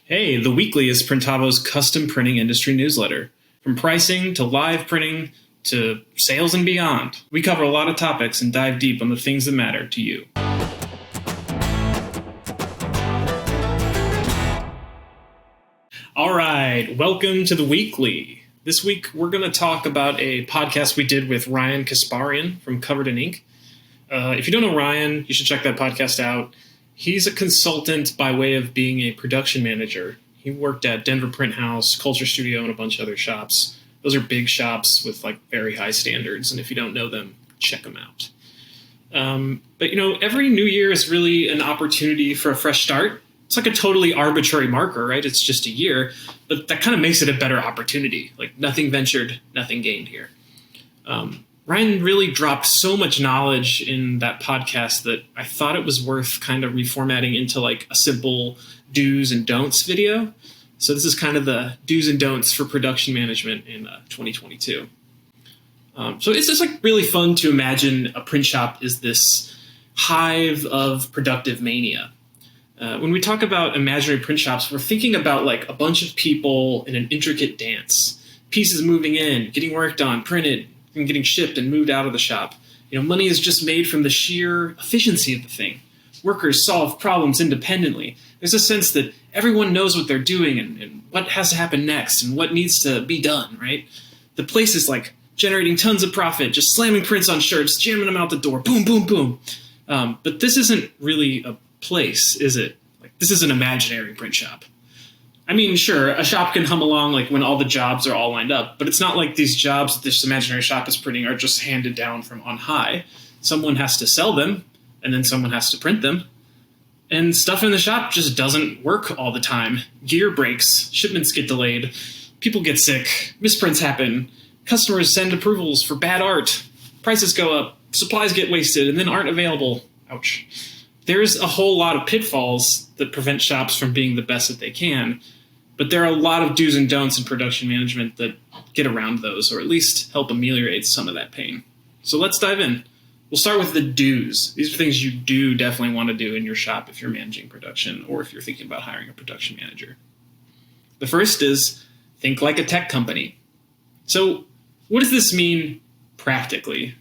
Hey, The Weekly is Printavo's custom printing industry newsletter. From pricing to live printing to sales and beyond, we cover a lot of topics and dive deep on the things that matter to you. All right, welcome to The Weekly. This week, we're going to talk about a podcast we did with Ryan Kasparian from Covered in Ink. If you don't know Ryan, you should check that podcast out. He's a consultant by way of being a production manager. He worked at Denver Print House, Culture Studio, and a bunch of other shops. Those are big shops with very high standards, and if you don't know them, check them out. But every new year is really an opportunity for a fresh start. It's like a totally arbitrary marker, right? It's just a year, but that kind of makes it a better opportunity. Like nothing ventured, nothing gained here. Ryan really dropped so much knowledge in that podcast that I thought it was worth kind of reformatting into like a simple do's and don'ts video. So this is kind of the do's and don'ts for production management in 2022. So it's just really fun to imagine a print shop is this hive of productive mania. When we talk about imaginary print shops, we're thinking about a bunch of people in an intricate dance, pieces moving in, getting worked on, printed, and getting shipped and moved out of the shop. Money is just made from the sheer efficiency of the thing. Workers solve problems independently. There's a sense that everyone knows what they're doing and what has to happen next and what needs to be done, right? The place is generating tons of profit, just slamming prints on shirts, jamming them out the door, boom, boom, boom. But this isn't really a place, is it? This is an imaginary print shop. I mean, sure, a shop can hum along when all the jobs are all lined up, but it's not like these jobs that this imaginary shop is printing are just handed down from on high. Someone has to sell them, and then someone has to print them. And stuff in the shop just doesn't work all the time. Gear breaks, shipments get delayed, people get sick, misprints happen, customers send approvals for bad art, prices go up, supplies get wasted and then aren't available. Ouch. There's a whole lot of pitfalls that prevent shops from being the best that they can, but there are a lot of do's and don'ts in production management that get around those, or at least help ameliorate some of that pain. So let's dive in. We'll start with the do's. These are things you do definitely want to do in your shop if you're managing production or if you're thinking about hiring a production manager. The first is think like a tech company. So what does this mean practically?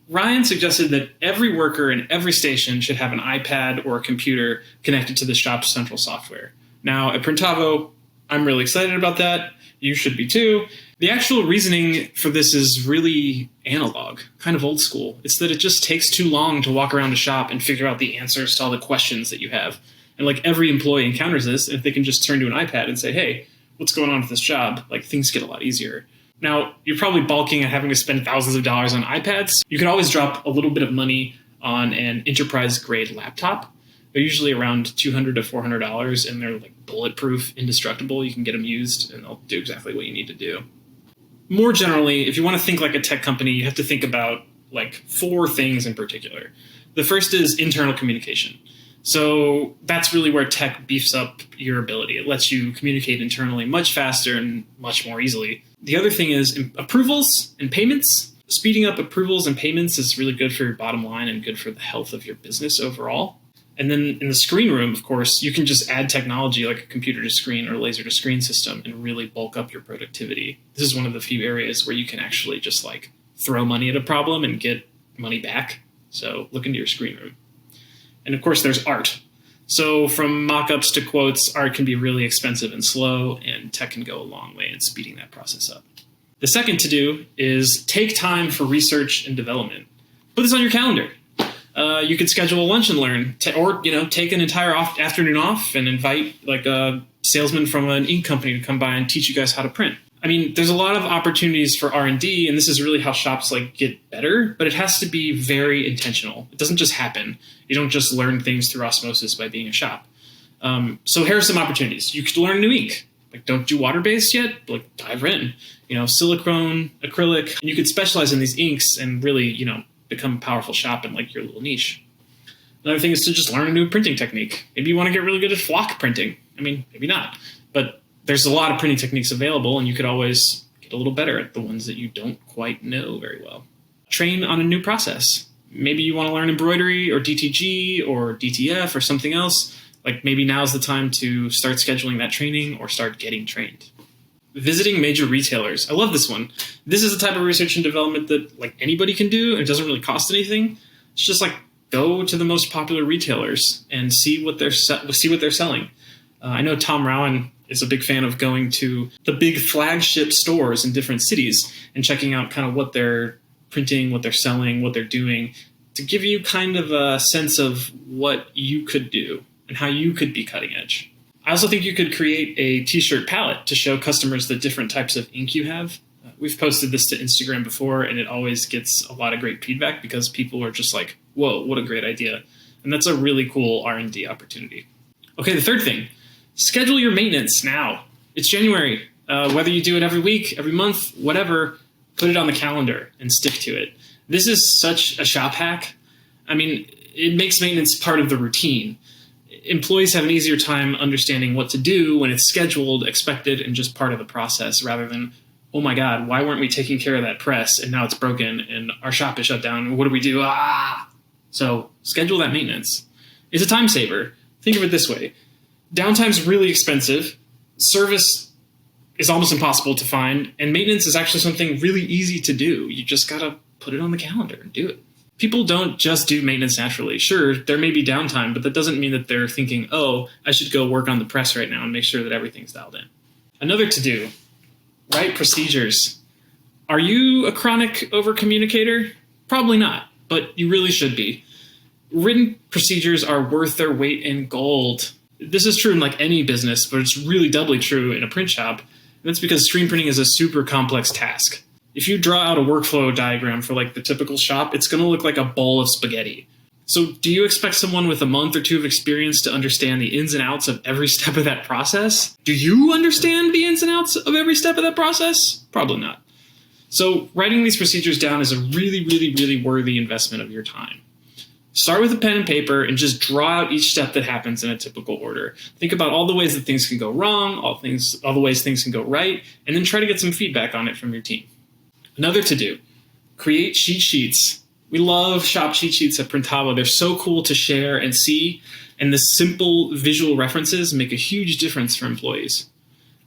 Ryan suggested that every worker in every station should have an iPad or a computer connected to the shop's central software. Now, at Printavo, I'm really excited about that. You should be too. The actual reasoning for this is really analog, kind of old school. It's that it just takes too long to walk around a shop and figure out the answers to all the questions that you have. And every employee encounters this, if they can just turn to an iPad and say, hey, what's going on with this job? Things get a lot easier. Now, you're probably balking at having to spend thousands of dollars on iPads. You can always drop a little bit of money on an enterprise-grade laptop. They're usually around $200 to $400, and they're bulletproof, indestructible. You can get them used, and they'll do exactly what you need to do. More generally, if you want to think like a tech company, you have to think about 4 things in particular. The first is internal communication. So that's really where tech beefs up your ability. It lets you communicate internally much faster and much more easily. The other thing is approvals and payments. Speeding up approvals and payments is really good for your bottom line and good for the health of your business overall. And then in the screen room, of course, you can just add technology like a computer to screen or laser to screen system and really bulk up your productivity. This is one of the few areas where you can actually just throw money at a problem and get money back. So look into your screen room. And of course, there's art. So from mock-ups to quotes, art can be really expensive and slow, and tech can go a long way in speeding that process up. The second to do is take time for research and development. Put this on your calendar. You could schedule a lunch and learn, or take an entire afternoon off and invite a salesman from an ink company to come by and teach you guys how to print. I mean, there's a lot of opportunities for R&D, and this is really how shops get better, but it has to be very intentional. It doesn't just happen. You don't just learn things through osmosis by being a shop. So here are some opportunities. You could learn new ink. Don't do water-based yet? Dive in. Silicone, acrylic. You could specialize in these inks and really, become a powerful shop in your little niche. Another thing is to just learn a new printing technique. Maybe you want to get really good at flock printing. I mean, maybe not. But there's a lot of printing techniques available, and you could always get a little better at the ones that you don't quite know very well. Train on a new process. Maybe you want to learn embroidery or DTG or DTF or something else. Like maybe now's the time to start scheduling that training or start getting trained. Visiting major retailers. I love this one. This is a type of research and development that like anybody can do, and it doesn't really cost anything. It's just like go to the most popular retailers and see what they're selling. I know Tom Rowan is a big fan of going to the big flagship stores in different cities and checking out kind of what they're printing, what they're selling, what they're doing, to give you kind of a sense of what you could do and how you could be cutting edge. I also think you could create a t-shirt palette to show customers the different types of ink you have. We've posted this to Instagram before, and it always gets a lot of great feedback because people are just like, whoa, what a great idea. And that's a really cool R&D opportunity. Okay, the third thing, schedule your maintenance now. It's January. Whether you do it every week, every month, whatever, put it on the calendar and stick to it. This is such a shop hack. I mean, it makes maintenance part of the routine. Employees have an easier time understanding what to do when it's scheduled, expected, and just part of the process rather than, oh my God, why weren't we taking care of that press and now it's broken and our shop is shut down. What do we do? So schedule that maintenance. It's a time saver. Think of it this way. Downtime's really expensive. Service is almost impossible to find. And maintenance is actually something really easy to do. You just got to put it on the calendar and do it. People don't just do maintenance naturally. Sure, there may be downtime, but that doesn't mean that they're thinking, oh, I should go work on the press right now and make sure that everything's dialed in. Another to-do, write procedures. Are you a chronic over-communicator? Probably not, but you really should be. Written procedures are worth their weight in gold. This is true in like any business, but it's really doubly true in a print shop. And that's because screen printing is a super complex task. If you draw out a workflow diagram for like the typical shop, it's going to look like a bowl of spaghetti. So do you expect someone with a month or two of experience to understand the ins and outs of every step of that process? Do you understand the ins and outs of every step of that process? Probably not. So writing these procedures down is a really, really, really worthy investment of your time. Start with a pen and paper and just draw out each step that happens in a typical order. Think about all the ways that things can go wrong, all the ways things can go right, and then try to get some feedback on it from your team. Another to-do, create cheat sheets. We love shop cheat sheets at Printavo. They're so cool to share and see, and the simple visual references make a huge difference for employees.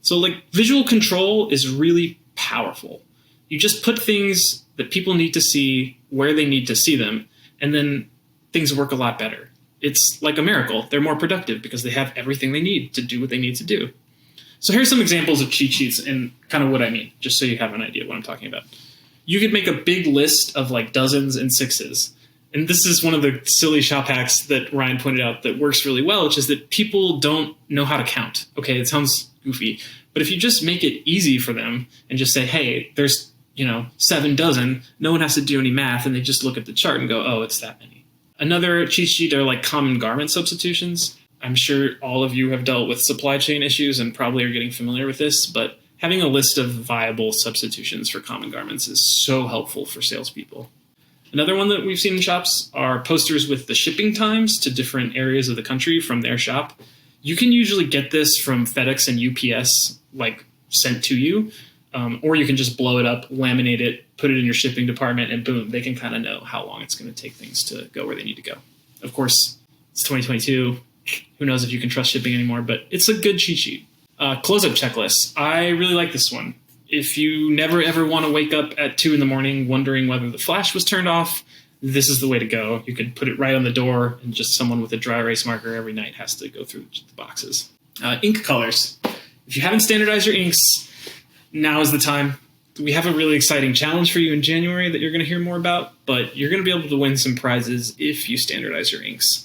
So like visual control is really powerful. You just put things that people need to see where they need to see them, and then things work a lot better. It's like a miracle. They're more productive because they have everything they need to do what they need to do. So here's some examples of cheat sheets and kind of what I mean, just so you have an idea of what I'm talking about. You could make a big list of like dozens and sixes. And this is one of the silly shop hacks that Ryan pointed out that works really well, which is that people don't know how to count. Okay, it sounds goofy, but if you just make it easy for them and just say, hey, there's 7 dozen, no one has to do any math, and they just look at the chart and go, oh, it's that many. Another cheat sheet are like common garment substitutions. I'm sure all of you have dealt with supply chain issues and probably are getting familiar with this, but having a list of viable substitutions for common garments is so helpful for salespeople. Another one that we've seen in shops are posters with the shipping times to different areas of the country from their shop. You can usually get this from FedEx and UPS, like sent to you, or you can just blow it up, laminate it, put it in your shipping department, and boom, they can kind of know how long it's going to take things to go where they need to go. Of course, it's 2022. Who knows if you can trust shipping anymore, but it's a good cheat sheet. Close-up checklist. I really like this one. If you never ever want to wake up at 2 a.m. wondering whether the flash was turned off, this is the way to go. You can put it right on the door, and just someone with a dry erase marker every night has to go through the boxes. Ink colors. If you haven't standardized your inks, now is the time. We have a really exciting challenge for you in January that you're going to hear more about, but you're going to be able to win some prizes if you standardize your inks.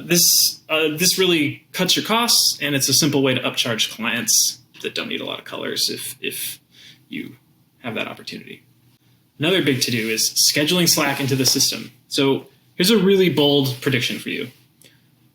This really cuts your costs, and it's a simple way to upcharge clients that don't need a lot of colors if you have that opportunity. Another big to-do is scheduling Slack into the system. So here's a really bold prediction for you.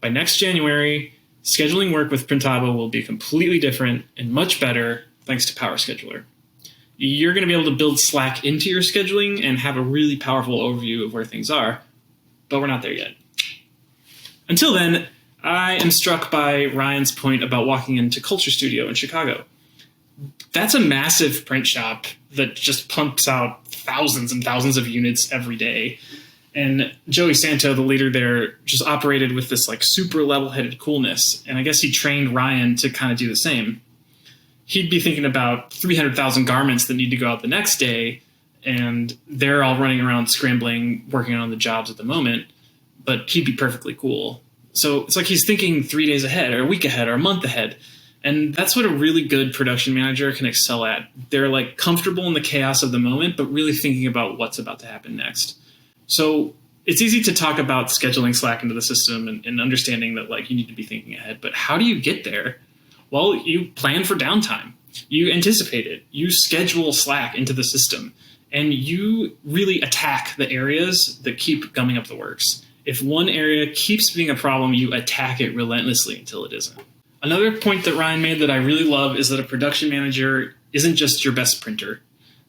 By next January, scheduling work with Printavo will be completely different and much better thanks to Power Scheduler. You're going to be able to build Slack into your scheduling and have a really powerful overview of where things are, but we're not there yet. Until then, I am struck by Ryan's point about walking into Culture Studio in Chicago. That's a massive print shop that just pumps out thousands and thousands of units every day. And Joey Santo, the leader there, just operated with this like super level-headed coolness. And I guess he trained Ryan to kind of do the same. He'd be thinking about 300,000 garments that need to go out the next day, and they're all running around scrambling, working on the jobs at the moment, but he'd be perfectly cool. So it's like he's thinking 3 days ahead or a week ahead or a month ahead. And that's what a really good production manager can excel at. They're like comfortable in the chaos of the moment, but really thinking about what's about to happen next. So it's easy to talk about scheduling Slack into the system and understanding that like you need to be thinking ahead, but how do you get there? Well, you plan for downtime. You anticipate it. You schedule Slack into the system, and you really attack the areas that keep gumming up the works. If one area keeps being a problem, you attack it relentlessly until it isn't. Another point that Ryan made that I really love is that a production manager isn't just your best printer.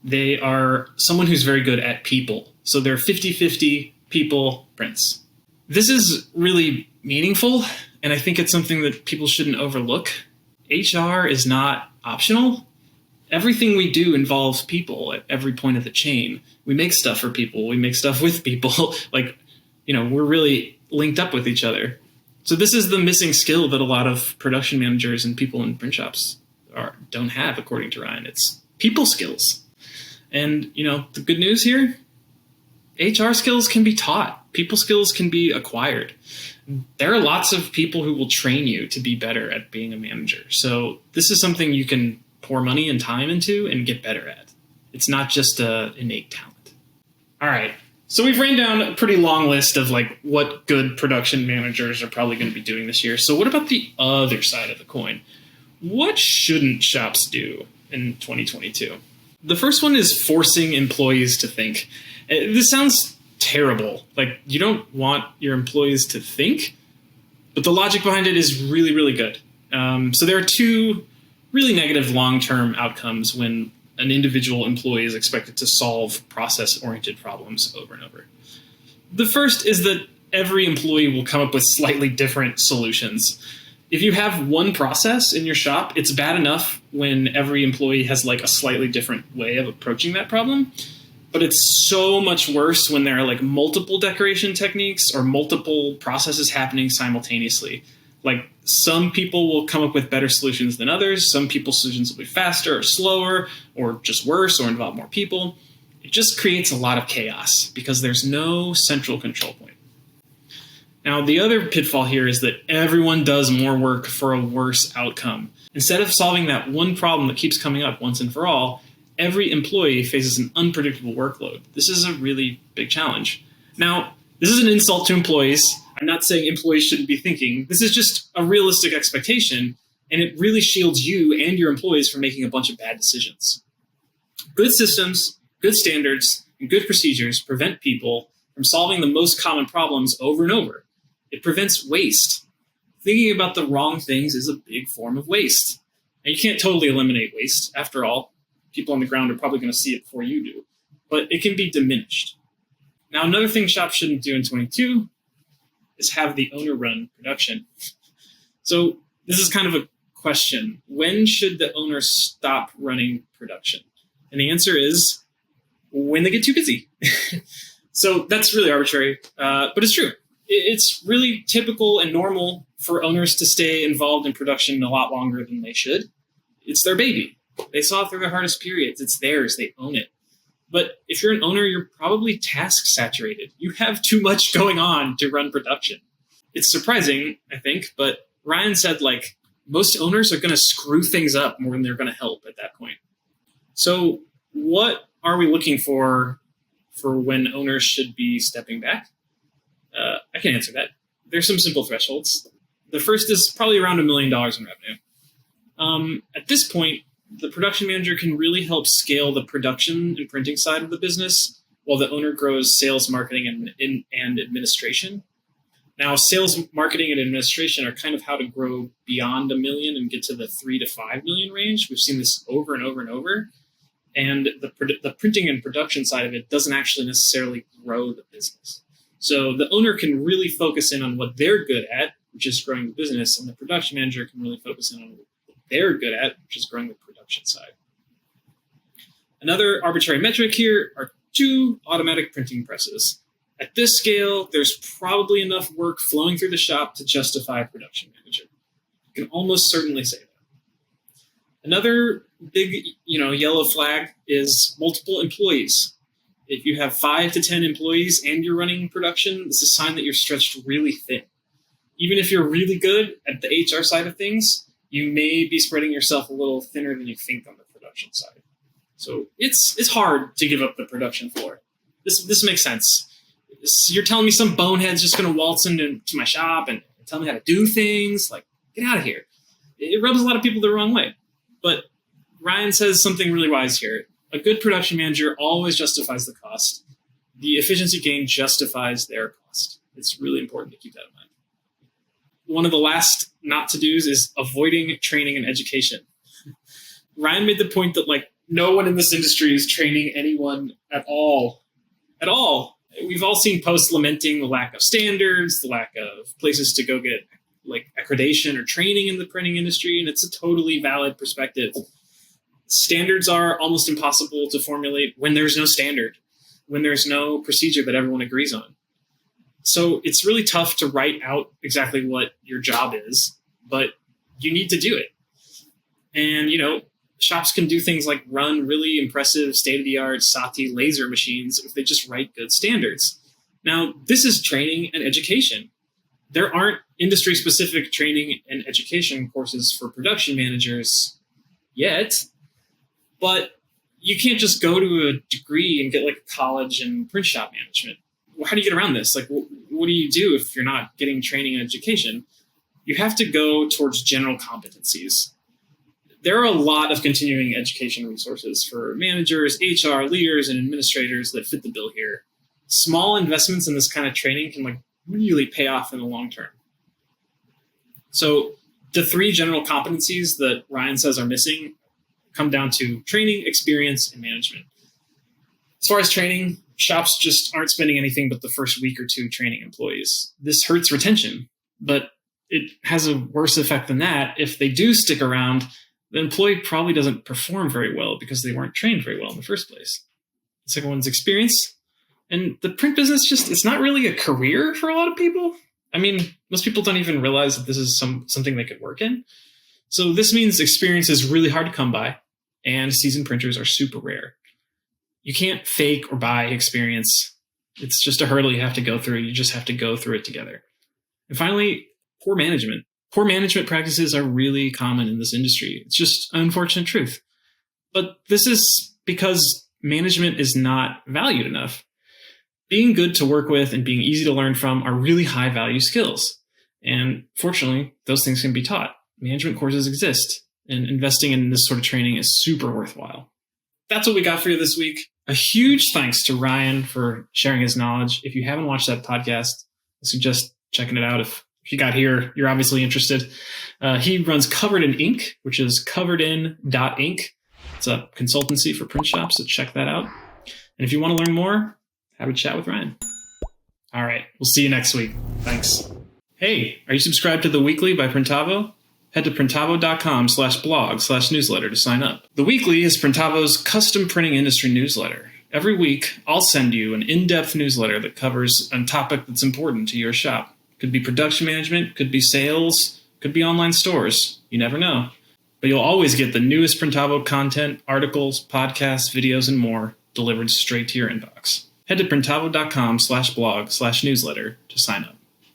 They are someone who's very good at people. So they're 50-50 people prints. This is really meaningful, and I think it's something that people shouldn't overlook. HR is not optional. Everything we do involves people at every point of the chain. We make stuff for people. We make stuff with people. We're really linked up with each other. So this is the missing skill that a lot of production managers and people in print shops don't have, according to Ryan. It's people skills. And, the good news here, HR skills can be taught. People skills can be acquired. There are lots of people who will train you to be better at being a manager. So this is something you can pour money and time into and get better at. It's not just an innate talent. All right. So we've ran down a pretty long list of like what good production managers are probably going to be doing this year. So what about the other side of the coin? What shouldn't shops do in 2022? The first one is forcing employees to think. This sounds terrible. Like you don't want your employees to think, but the logic behind it is really, really good. So there are two really negative long-term outcomes when an individual employee is expected to solve process-oriented problems over and over. The first is that every employee will come up with slightly different solutions. If you have one process in your shop, it's bad enough when every employee has like a slightly different way of approaching that problem. But it's so much worse when there are like multiple decoration techniques or multiple processes happening simultaneously. Like some people will come up with better solutions than others. Some people's solutions will be faster or slower or just worse or involve more people. It just creates a lot of chaos because there's no central control point. Now, the other pitfall here is that everyone does more work for a worse outcome. Instead of solving that one problem that keeps coming up once and for all, every employee faces an unpredictable workload. This is a really big challenge. Now, this is an insult to employees. I'm not saying employees shouldn't be thinking. This is just a realistic expectation, and it really shields you and your employees from making a bunch of bad decisions. Good systems, good standards, and good procedures prevent people from solving the most common problems over and over. It prevents waste. Thinking about the wrong things is a big form of waste. And you can't totally eliminate waste. After all, people on the ground are probably going to see it before you do. But it can be diminished. Now, another thing shops shouldn't do in 22 is have the owner run production. So this is kind of a question. When should the owner stop running production? And the answer is when they get too busy. So that's really arbitrary, but it's true. It's really typical and normal for owners to stay involved in production a lot longer than they should. It's their baby. They saw it through their hardest periods. It's theirs. They own it. But if you're an owner, you're probably task saturated. You have too much going on to run production. It's surprising, I think, but Ryan said like most owners are going to screw things up more than they're going to help at that point. So what are we looking for when owners should be stepping back? I can answer that. There's some simple thresholds. The first is probably around $1 million in revenue. At this point, the production manager can really help scale the production and printing side of the business while the owner grows sales, marketing, and administration. Now, sales, marketing, and administration are kind of how to grow beyond $1 million and get to the 3 to 5 million range. We've seen this over and over and over. And the printing and production side of it doesn't actually necessarily grow the business. So the owner can really focus in on what they're good at, which is growing the business, and the production manager can really focus in on what they're good at, which is growing the production side. Another arbitrary metric here are 2 automatic printing presses. At this scale, there's probably enough work flowing through the shop to justify a production manager. You can almost certainly say that. Another big, yellow flag is multiple employees. If you have 5 to 10 employees and you're running production, it's a sign that you're stretched really thin. Even if you're really good at the HR side of things, you may be spreading yourself a little thinner than you think on the production side. So it's hard to give up the production floor. This makes sense. You're telling me some bonehead's just going to waltz into my shop and tell me how to do things? Like, get out of here. It rubs a lot of people the wrong way. But Ryan says something really wise here. A good production manager always justifies the cost. The efficiency gain justifies their cost. It's really important to keep that in mind. One of the last not to do's is avoiding training and education. Ryan made the point that no one in this industry is training anyone at all. At all. We've all seen posts lamenting the lack of standards, the lack of places to go get accreditation or training in the printing industry, and it's a totally valid perspective. Standards are almost impossible to formulate when there's no standard, when there's no procedure that everyone agrees on. So it's really tough to write out exactly what your job is, but you need to do it. And, shops can do things like run really impressive state-of-the-art Sati laser machines if they just write good standards. Now, this is training and education. There aren't industry-specific training and education courses for production managers yet, but you can't just go to a degree and get a college in print shop management. How do you get around this? What do you do if you're not getting training and education? You have to go towards general competencies. There are a lot of continuing education resources for managers, HR, leaders, and administrators that fit the bill here. Small investments in this kind of training can really pay off in the long term. So the 3 general competencies that Ryan says are missing come down to training, experience, and management. As far as training, shops just aren't spending anything but the first week or 2 training employees. This hurts retention, but it has a worse effect than that. If they do stick around, the employee probably doesn't perform very well because they weren't trained very well in the first place. The second one's experience. And the print business it's not really a career for a lot of people. I mean, most people don't even realize that this is something they could work in. So this means experience is really hard to come by, and seasoned printers are super rare. You can't fake or buy experience. It's just a hurdle you have to go through. You just have to go through it together. And finally, poor management. Poor management practices are really common in this industry. It's just an unfortunate truth. But this is because management is not valued enough. Being good to work with and being easy to learn from are really high value skills. And fortunately, those things can be taught. Management courses exist, and investing in this sort of training is super worthwhile. That's what we got for you this week. A huge thanks to Ryan for sharing his knowledge. If you haven't watched that podcast, I suggest checking it out. If you got here, you're obviously interested. He runs Covered in Ink, which is coveredin.ink. It's a consultancy for print shops, so check that out. And if you want to learn more, have a chat with Ryan. All right, we'll see you next week. Thanks. Hey, are you subscribed to The Weekly by Printavo? Head to printavo.com/blog/newsletter to sign up. The Weekly is Printavo's custom printing industry newsletter. Every week, I'll send you an in-depth newsletter that covers a topic that's important to your shop. Could be production management, could be sales, could be online stores. You never know. But you'll always get the newest Printavo content, articles, podcasts, videos, and more delivered straight to your inbox. Head to printavo.com/blog/newsletter to sign up.